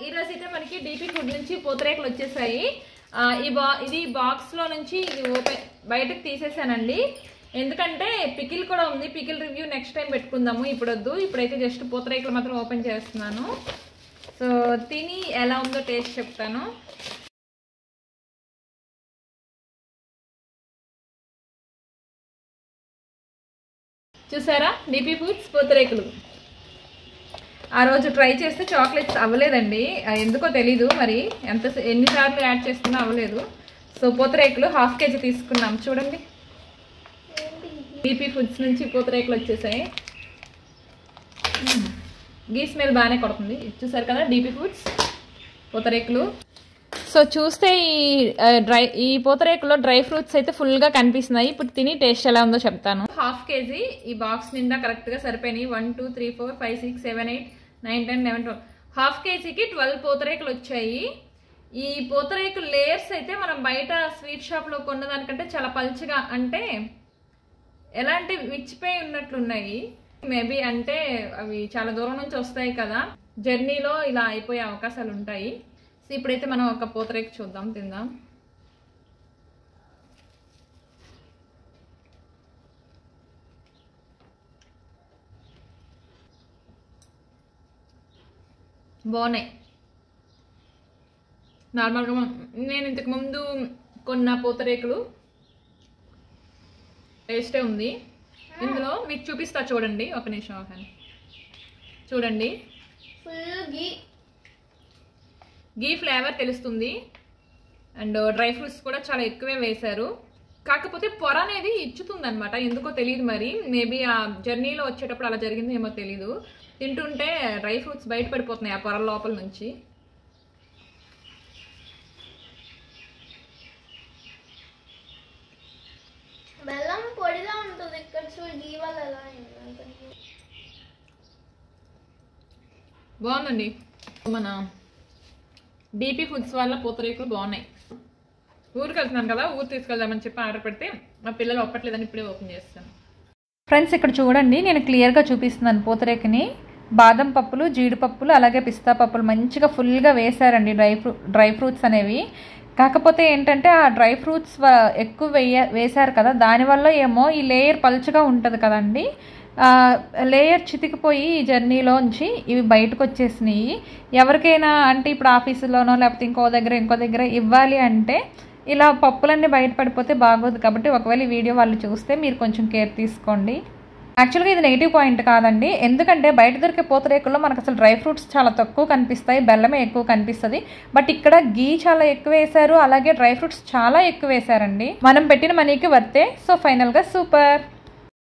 ఈ రోజు అయితే మనకి డీపీ ఫుడ్ నుంచి పూతరేకులు వచ్చేసాయి. ఇది బాక్స్ లో నుంచి ఇది బయటకు తీసేసానండి. ఎందుకంటే పికిల్ కూడా ఉంది. పికిల్ రివ్యూ నెక్స్ట్ టైం పెట్టుకుందాము, ఇప్పుడు వద్దు. ఇప్పుడైతే జస్ట్ పూతరేకులు మాత్రం ఓపెన్ చేస్తున్నాను. సో తిని ఎలా ఉందో టేస్ట్ చెప్తాను. చూసారా డీపీ ఫుడ్స్ పూతరేకులు. ఆ రోజు ట్రై చేస్తే చాక్లెట్స్ అవ్వలేదండి, ఎందుకో తెలీదు, మరి ఎన్నిసార్లు యాడ్ చేస్తున్నా అవ్వలేదు. సో పూతరేకులు 1/2 kg తీసుకున్నాం. చూడండి డీపీ ఫుడ్స్ నుంచి పూతరేకులు వచ్చేసాయి. గీ స్మెల్ బాగానే కొడుతుంది. చూసారు కదా డీపీ ఫుడ్స్ పూతరేకులు. సో చూస్తే ఈ పూతరేకులో డ్రై ఫ్రూట్స్ అయితే ఫుల్గా కనిపిస్తున్నాయి. ఇప్పుడు తిని టేస్ట్ ఎలా ఉందో చెప్తాను. 1/2 kg ఈ బాక్స్ నిండా కరెక్ట్గా సరిపోయినాయి. 1 2 3 4 5 6 7 8 9 10 11 12 1/2 kgకి 12 పూతరేకులు వచ్చాయి. ఈ పూతరేకులు లేయర్స్ అయితే మనం బయట స్వీట్ షాప్లో కొన్నదానికంటే చాలా పల్చగా, అంటే ఎలాంటి విచ్చిపోయి ఉన్నట్లున్నాయి. మేబీ అంటే అవి చాలా దూరం నుంచి వస్తాయి కదా, జర్నీలో ఇలా అయిపోయే అవకాశాలు ఉంటాయి. సో ఇప్పుడైతే మనం ఒక పూతరేకు చూద్దాం, తిందాం. బాగున్నాయి. నార్మల్గా నేను ఇంతకుముందు కొన్న పూతరేకులు టేస్టే ఉంది. ఇందులో మీకు చూపిస్తా చూడండి, ఒక నిమిషం కానీ. చూడండి గీ ఫ్లేవర్ తెలుస్తుంది. అండ్ డ్రై ఫ్రూట్స్ కూడా చాలా ఎక్కువే వేశారు. కాకపోతే పొర అనేది ఇచ్చుతుంది అనమాట, ఎందుకో తెలియదు. మరి మేబీ ఆ జర్నీలో వచ్చేటప్పుడు అలా జరిగింది ఏమో తెలీదు. తింటుంటే డ్రై ఫ్రూట్స్ బయట పడిపోతున్నాయి ఆ పొర లోపల నుంచి. బెల్లం పొడిలా ఉంటుంది ఇక్కడ బాగుందండి. మన డీపీ ఫుడ్స్ వల్ల పూతరేకులు బాగున్నాయి. ఊరికి వెళ్తున్నాను కదా, ఊరు తీసుకెళ్దామని చెప్పి ఆర్డర్ పెడితే మా పిల్లలు ఒప్పట్లేదని ఇప్పుడే ఓపెన్ చేస్తాను. ఫ్రెండ్స్ ఇక్కడ చూడండి, నేను క్లియర్గా చూపిస్తున్నాను పూతరేకుని. బాదం పప్పులు, జీడిపప్పులు, అలాగే పిస్తా పప్పులు మంచిగా ఫుల్గా వేశారండి డ్రై ఫ్రూట్స్ అనేవి. కాకపోతే ఏంటంటే ఆ డ్రై ఫ్రూట్స్ ఎక్కువ వేశారు కదా, దానివల్ల ఏమో ఈ లేయర్ పలుచగా ఉంటుంది కదండి, లేయర్ చితికిపోయి ఈ జర్నీలోంచి ఇవి బయటకు వచ్చేసినాయి. ఎవరికైనా అంటే ఇప్పుడు ఆఫీసులోనో లేకపోతే ఇంకో దగ్గర ఇవ్వాలి అంటే ఇలా పప్పులన్నీ బయటపడిపోతే బాగోదు. కాబట్టి ఒకవేళ ఈ వీడియో వాళ్ళు చూస్తే మీరు కొంచెం కేర్ తీసుకోండి. యాక్చువల్గా ఇది నెగిటివ్ పాయింట్ కాదండి, ఎందుకంటే బయట దొరికే పూతరేకుల్లో మనకు అసలు డ్రై ఫ్రూట్స్ చాలా తక్కువ కనిపిస్తాయి, బెల్లమే ఎక్కువ కనిపిస్తుంది. బట్ ఇక్కడ గీ చాలా ఎక్కువ వేశారు, అలాగే డ్రై ఫ్రూట్స్ చాలా ఎక్కువ వేశారండి. మనం పెట్టిన మనీకి వర్తే. సో ఫైనల్గా సూపర్.